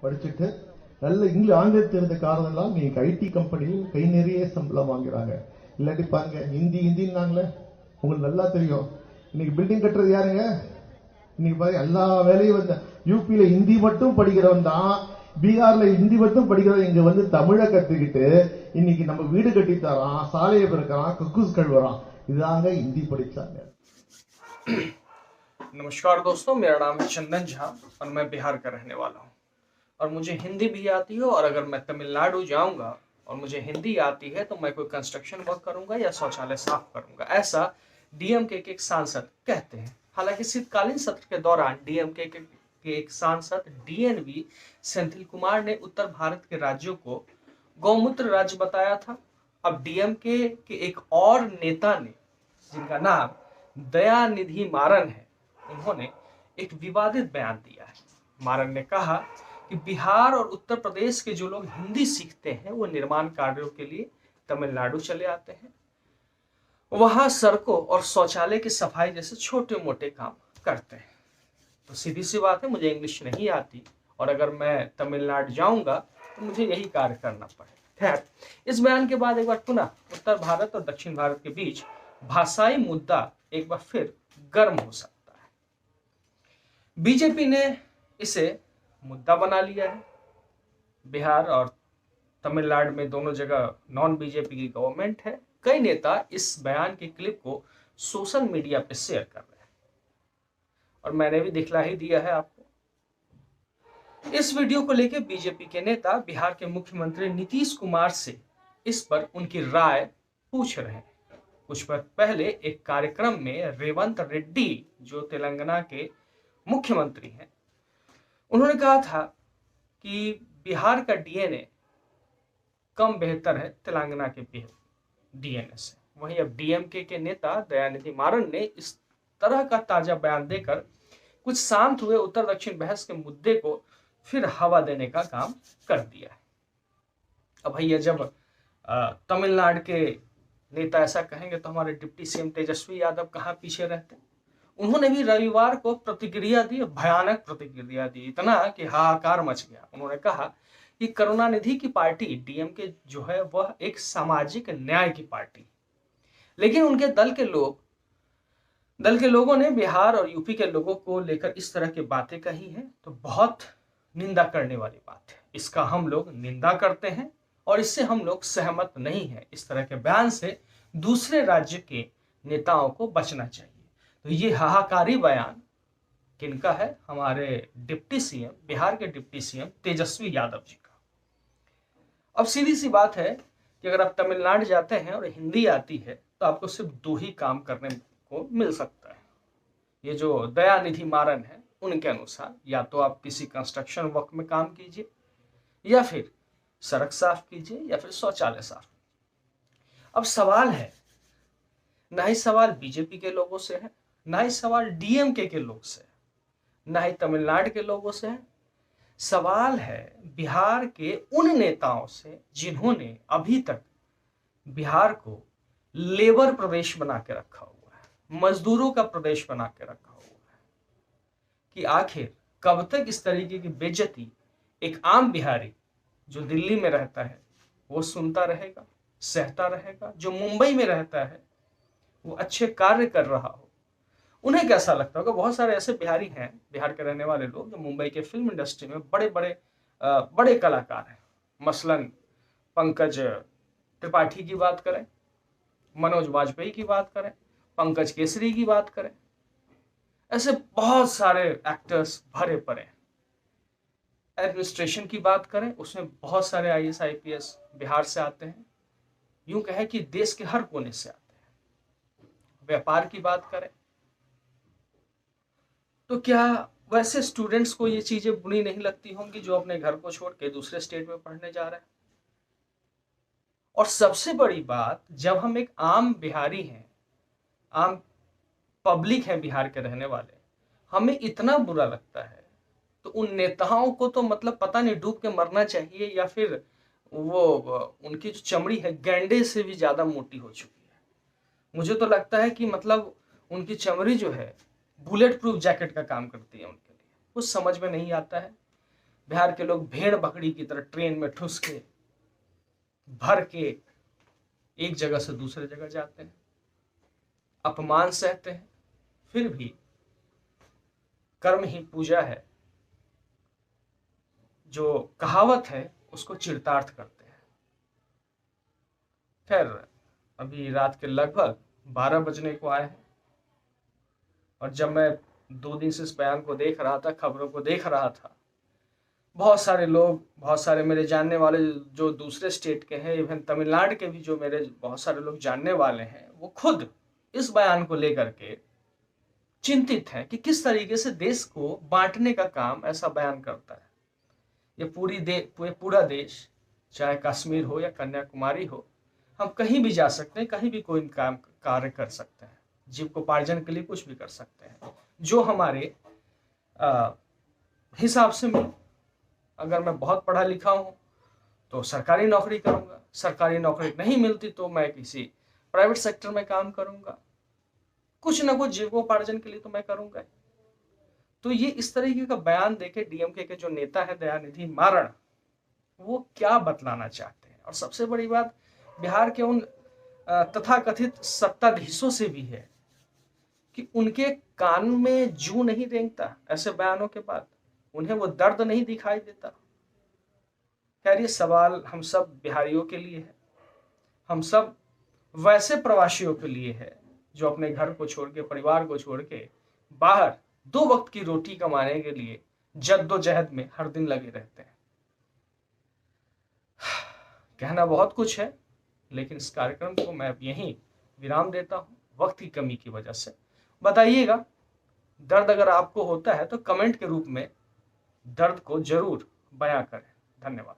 படிச்சுட்டு நல்ல ஆங்கிலம் தெரிந்த காரணம்லாம் நீங்க ஐடி கம்பெனியில் கை நிறைய சம்பளம் வாங்குறாங்க. இல்லாட்டி பாருங்க ஹிந்தி ஹிந்தின்னாங்களே உங்களுக்கு நல்லா தெரியும். இன்னைக்கு பில்டிங் கட்டுறது யாருங்க? இன்னைக்கு பாருங்க எல்லா வேலையும் வந்து யூபியில ஹிந்தி மட்டும் படிக்கிறவன் தான், பீகார்ல ஹிந்தி மட்டும் படிக்கிறவன் இங்க வந்து தமிழை கத்துக்கிட்டு இன்னைக்கு நம்ம வீடு கட்டி தரான், சாலையை பிறக்கிறான், கக்கூஸ் கழுவுறான். இதுதாங்க हिंदी படிச்சாங்க. नमस्कार दोस्तों, मेरा नाम है चंदन झा और मैं बिहार का रहने वाला हूँ और मुझे हिंदी भी आती है। और अगर मैं तमिलनाडु जाऊंगा और मुझे हिंदी आती है तो मैं कोई कंस्ट्रक्शन वर्क करूंगा या शौचालय साफ करूंगा, ऐसा डीएमके के एक सांसद कहते हैं। हालांकि शीतकालीन सत्र के दौरान डीएमके के एक सांसद डीएनवी सेंथिल कुमार ने उत्तर भारत के राज्यों को गौमूत्र राज्य बताया था। अब डीएमके के एक और नेता ने, जिनका नाम दयानिधि मारन है, उन्होंने एक विवादित बयान दिया है। मारन ने कहा कि बिहार और उत्तर प्रदेश के जो लोग हिंदी सीखते हैं वो निर्माण कार्यों के लिए तमिलनाडु चले आते हैं, वहां सड़कों और शौचालय की सफाई जैसे छोटे मोटे काम करते हैं। तो सीधी सी बात है, मुझे इंग्लिश नहीं आती और अगर मैं तमिलनाडु जाऊंगा तो मुझे यही कार्य करना पड़े। खैर, इस बयान के बाद एक बार पुनः उत्तर भारत और दक्षिण भारत के बीच भाषाई मुद्दा एक बार फिर गर्म हो सकता है। बीजेपी ने इसे मुद्दा बना लिया है। बिहार और तमिलनाडु में दोनों जगह नॉन बीजेपी की गवर्नमेंट है। कई नेता इस बयान की क्लिप को सोशल मीडिया पे शेयर कर रहे हैं और मैंने भी दिखला ही दिया है आपको। इस वीडियो को लेकर बीजेपी के नेता बिहार के मुख्यमंत्री नीतीश कुमार से इस पर उनकी राय पूछ रहे हैं। कुछ वक्त पहले एक कार्यक्रम में रेवंत रेड्डी, जो तेलंगाना के मुख्यमंत्री हैं, उन्होंने कहा था कि बिहार का डीएनए कम बेहतर है तेलंगाना के डीएनए से। वहीं अब डीएमके के नेता दयानिधि मारन ने इस तरह का ताजा बयान देकर कुछ शांत हुए उत्तर दक्षिण बहस के मुद्दे को फिर हवा देने का काम कर दिया है। अब भैया, जब तमिलनाडु के नेता ऐसा कहेंगे तो हमारे डिप्टी सीएम तेजस्वी यादव कहाँ पीछे रहते। उन्होंने भी रविवार को प्रतिक्रिया दी, भयानक प्रतिक्रिया दी, इतना कि हाहाकार मच गया। उन्होंने कहा कि करुणानिधि की पार्टी डीएमके जो है वह एक सामाजिक न्याय की पार्टी, लेकिन उनके दल के लोगों ने बिहार और यूपी के लोगों को लेकर इस तरह की बातें कही हैं तो बहुत निंदा करने वाली बात है। इसका हम लोग निंदा करते हैं और इससे हम लोग सहमत नहीं हैं। इस तरह के बयान से दूसरे राज्य के नेताओं को बचना चाहिए। तो ये हाहाकारी बयान किनका है? हमारे डिप्टी सीएम, बिहार के डिप्टी सीएम तेजस्वी यादव जी का। अब सीधी सी बात है कि अगर आप तमिलनाडु जाते हैं और हिंदी आती है तो आपको सिर्फ दो ही काम करने को मिल सकता है। ये जो दयानिधि मारन है उनके अनुसार, या तो आप किसी कंस्ट्रक्शन वर्क में काम कीजिए, या फिर सड़क साफ कीजिए, या फिर शौचालय साफ। अब सवाल है, ना ही सवाल बीजेपी के लोगों से है, ना ही सवाल डीएमके के लोग से है, ना ही तमिलनाडु के लोगों से है। सवाल है बिहार के उन नेताओं से जिन्होंने अभी तक बिहार को लेबर प्रदेश बना के रखा हुआ है, मजदूरों का प्रदेश बना के रखा हुआ है, कि आखिर कब तक इस तरीके की बेइज्जती एक आम बिहारी जो दिल्ली में रहता है वो सुनता रहेगा, सहता रहेगा। जो मुंबई में रहता है वो अच्छे कार्य कर रहा हो, उन्हें कैसा लगता होगा? बहुत सारे ऐसे बिहारी हैं, बिहार के रहने वाले लोग, जो मुंबई के फिल्म इंडस्ट्री में बड़े कलाकार हैं। मसलन पंकज त्रिपाठी की बात करें, मनोज वाजपेयी की बात करें, पंकज केसरी की बात करें, ऐसे बहुत सारे एक्टर्स भरे पड़े हैं। एडमिनिस्ट्रेशन की बात करें, उसमें बहुत सारे आईएएस आईपीएस बिहार से आते हैं। यूं कहें कि देश के हर कोने से आते हैं। व्यापार की बात करें तो क्या वैसे स्टूडेंट्स को ये चीजें बुरी नहीं लगती होंगी जो अपने घर को छोड़ के दूसरे स्टेट में पढ़ने जा रहे हैं? और सबसे बड़ी बात, जब हम एक आम बिहारी हैं, आम पब्लिक है बिहार के रहने वाले, हमें इतना बुरा लगता है तो उन नेताओं को तो मतलब पता नहीं डूब के मरना चाहिए, या फिर वो उनकी जो चमड़ी है गैंडे से भी ज्यादा मोटी हो चुकी है। मुझे तो लगता है कि मतलब उनकी चमड़ी जो है बुलेट प्रूफ जैकेट का काम करती है उनके लिए। कुछ समझ में नहीं आता है। बिहार के लोग भेड़ बकरी की तरह ट्रेन में ठुस के भर के एक जगह से दूसरे जगह जाते हैं, अपमान सहते हैं, फिर भी कर्म ही पूजा है जो कहावत है उसको चरितार्थ करते हैं। खैर, अभी रात के लगभग 12 बजने को आए हैं और जब मैं 2 दिन से इस बयान को देख रहा था, खबरों को देख रहा था, बहुत सारे लोग, बहुत सारे मेरे जानने वाले जो दूसरे स्टेट के हैं, इवन तमिलनाडु के भी जो मेरे बहुत सारे लोग जानने वाले हैं, वो खुद इस बयान को लेकर के चिंतित हैं कि किस तरीके से देश को बांटने का काम ऐसा बयान करता है। ये पूरा देश, चाहे कश्मीर हो या कन्याकुमारी हो, हम कहीं भी जा सकते हैं, कहीं भी कोई काम कार्य कर सकते हैं, जीविकोपार्जन के लिए कुछ भी कर सकते हैं, जो हमारे हिसाब से मिले। अगर मैं बहुत पढ़ा लिखा हूं तो सरकारी नौकरी करूंगा, सरकारी नौकरी नहीं मिलती तो मैं किसी प्राइवेट सेक्टर में काम करूंगा, कुछ ना कुछ जीविकोपार्जन के लिए तो मैं करूंगा। तो ये इस तरीके का बयान देके डीएमके के जो नेता है दयानिधि मारन, वो क्या बतलाना चाहते हैं। और सबसे बड़ी बात बिहार के उन तथाकथित सत्ताधीशों से भी है कि उनके कान में जू नहीं रेंगता ऐसे बयानों के बाद, उन्हें वो दर्द नहीं दिखाई देता। खैर, ये सवाल हम सब बिहारियों के लिए है, हम सब वैसे प्रवासियों के लिए है जो अपने घर को छोड़ के, परिवार को छोड़ के बाहर 2 वक्त की रोटी कमाने के लिए जद्दोजहद में हर दिन लगे रहते हैं। कहना बहुत कुछ है, लेकिन इस कार्यक्रम को मैं अब यहीं विराम देता हूं, वक्त की कमी की वजह से। बताइएगा, दर्द अगर आपको होता है तो कमेंट के रूप में दर्द को जरूर बयां करें। धन्यवाद।